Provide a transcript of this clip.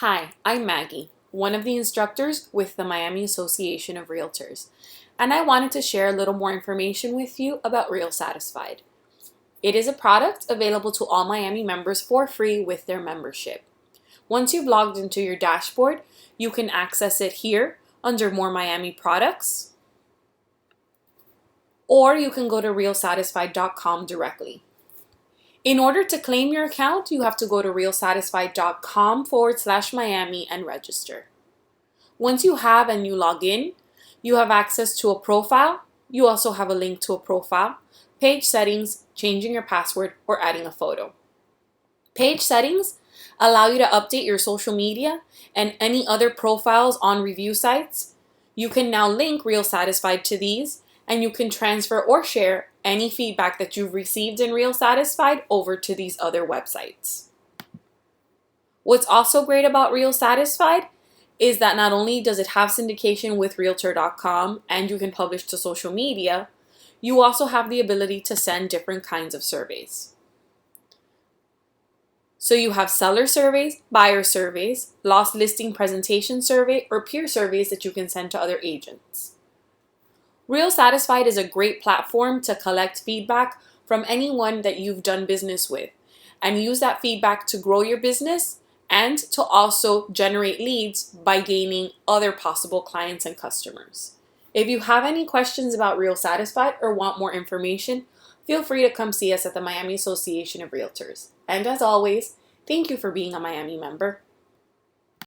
Hi, I'm Maggie, one of the instructors with the Miami Association of Realtors, and I wanted to share a little more information with you about Real Satisfied. It is a product available to all Miami members for free with their membership. Once you've logged into your dashboard, you can access it here under More Miami Products, or you can go to realsatisfied.com directly. In order to claim your account, you have to go to realsatisfied.com/Miami and register. Once you have and you log in, you have access to a profile. You also have a link to a profile, page settings, changing your password, or adding a photo. Page settings allow you to update your social media and any other profiles on review sites. You can now link Real Satisfied to these, and you can transfer or share any feedback that you've received in Real Satisfied over to these other websites. What's also great about Real Satisfied is that not only does it have syndication with Realtor.com and you can publish to social media, you also have the ability to send different kinds of surveys. So you have seller surveys, buyer surveys, lost listing presentation survey, or peer surveys that you can send to other agents. Real Satisfied is a great platform to collect feedback from anyone that you've done business with and use that feedback to grow your business and to also generate leads by gaining other possible clients and customers. If you have any questions about Real Satisfied or want more information, feel free to come see us at the Miami Association of Realtors. And as always, thank you for being a Miami member.